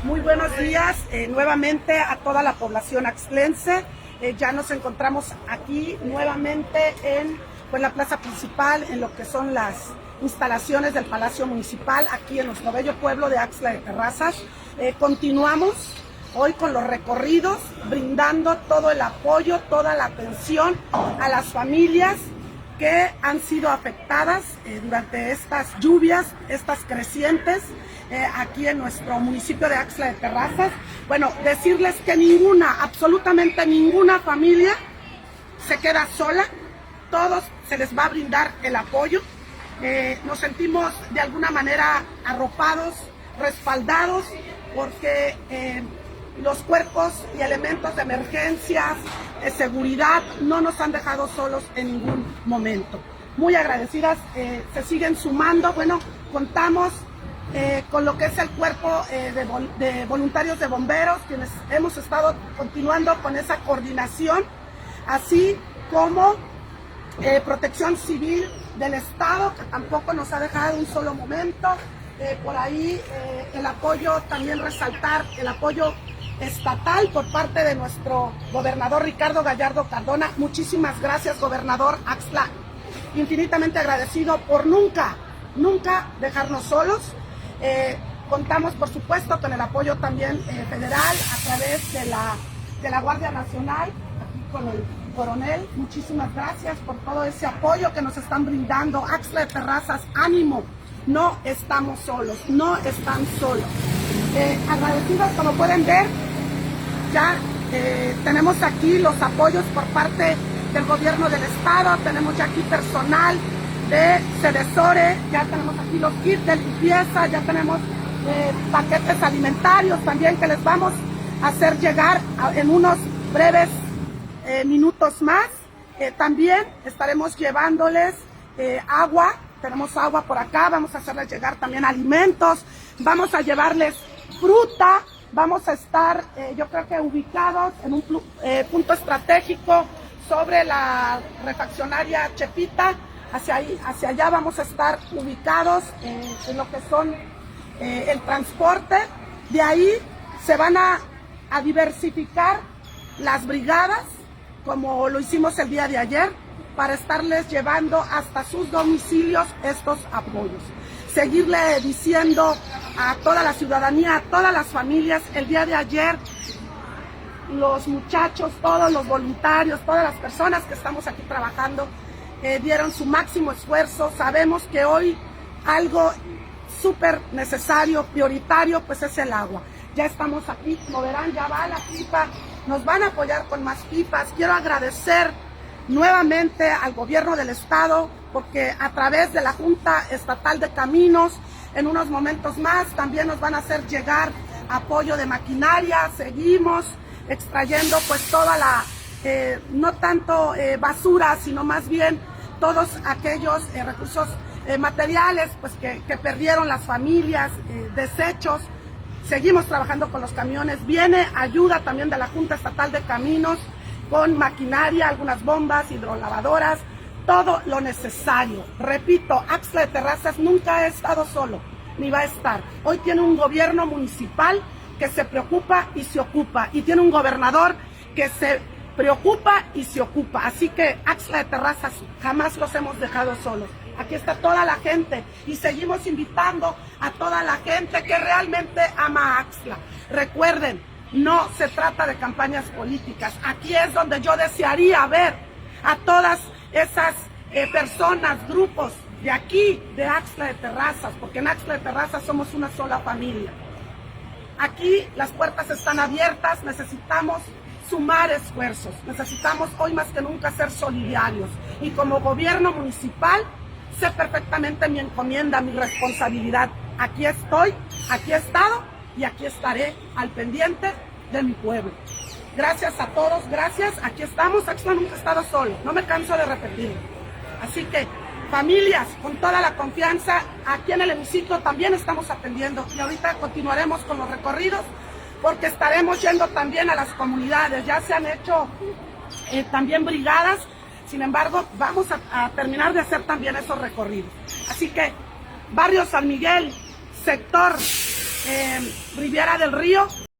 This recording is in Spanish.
Muy buenos días nuevamente a toda la población axtlense. Ya nos encontramos aquí nuevamente en la plaza principal, en lo que son las instalaciones del Palacio Municipal, aquí en nuestro bello pueblo de Axtla de Terrazas. Continuamos hoy con los recorridos, brindando todo el apoyo, toda la atención a las familias que han sido afectadas durante estas lluvias, estas crecientes, aquí en nuestro municipio de Axtla de Terrazas. Bueno, decirles que ninguna, absolutamente ninguna familia se queda sola, todos se les va a brindar el apoyo. Nos sentimos de alguna manera arropados, respaldados, porque los cuerpos y elementos de emergencias, de seguridad, no nos han dejado solos en ningún momento. Muy agradecidas, se siguen sumando. Bueno, contamos con lo que es el cuerpo de voluntarios de bomberos, quienes hemos estado continuando con esa coordinación, así como Protección Civil del Estado, que tampoco nos ha dejado un solo momento. Por ahí el apoyo, también resaltar el apoyo estatal por parte de nuestro gobernador Ricardo Gallardo Cardona. Muchísimas gracias, gobernador. Axtla infinitamente agradecido por nunca dejarnos solos. Contamos por supuesto con el apoyo también federal a través de la Guardia Nacional, aquí con el coronel. Muchísimas gracias por todo ese apoyo que nos están brindando. Axtla de Terrazas, ánimo, no estamos solos, no están solos. Agradecidos, como pueden ver, ya tenemos aquí los apoyos por parte del gobierno del estado, tenemos ya aquí personal de Sedesore, ya tenemos aquí los kits de limpieza, ya tenemos paquetes alimentarios también que les vamos a hacer llegar en unos breves minutos más. También estaremos llevándoles agua, tenemos agua por acá, vamos a hacerles llegar también alimentos, vamos a llevarles fruta. Vamos a estar, yo creo que ubicados en un punto estratégico sobre la refaccionaria Chepita. Hacia allá vamos a estar ubicados en lo que son el transporte. De ahí se van a diversificar las brigadas, como lo hicimos el día de ayer, para estarles llevando hasta sus domicilios estos apoyos. Seguirle diciendo a toda la ciudadanía, a todas las familias, el día de ayer los muchachos, todos los voluntarios, todas las personas que estamos aquí trabajando dieron su máximo esfuerzo. Sabemos que hoy algo súper necesario, prioritario, pues es el agua. Ya estamos aquí, como verán, ya va la pipa, nos van a apoyar con más pipas. Quiero agradecer nuevamente al gobierno del estado, porque a través de la Junta Estatal de Caminos, en unos momentos más también nos van a hacer llegar apoyo de maquinaria. Seguimos extrayendo pues toda la, no tanto basura, sino más bien todos aquellos recursos materiales pues que perdieron las familias, desechos. Seguimos trabajando con los camiones, viene ayuda también de la Junta Estatal de Caminos, con maquinaria, algunas bombas, hidrolavadoras, todo lo necesario. Repito, Axtla de Terrazas nunca ha estado solo, ni va a estar. Hoy tiene un gobierno municipal que se preocupa y se ocupa, y tiene un gobernador que se preocupa y se ocupa. Así que Axtla de Terrazas jamás los hemos dejado solos. Aquí está toda la gente y seguimos invitando a toda la gente que realmente ama a Axtla. Recuerden, no se trata de campañas políticas. Aquí es donde yo desearía ver a todas esas personas, grupos de aquí, de Axtla de Terrazas, porque en Axtla de Terrazas somos una sola familia. Aquí las puertas están abiertas, necesitamos sumar esfuerzos, necesitamos hoy más que nunca ser solidarios. Y como gobierno municipal, sé perfectamente mi encomienda, mi responsabilidad. Aquí estoy, aquí he estado y aquí estaré al pendiente de mi pueblo. Gracias a todos, gracias, aquí estamos. Axtla nunca ha estado solo, no me canso de repetirlo. Así que, familias, con toda la confianza, aquí en el hemiciclo también estamos atendiendo y ahorita continuaremos con los recorridos porque estaremos yendo también a las comunidades. Ya se han hecho también brigadas, sin embargo, vamos a terminar de hacer también esos recorridos. Así que, Barrio San Miguel, sector Riviera del Río,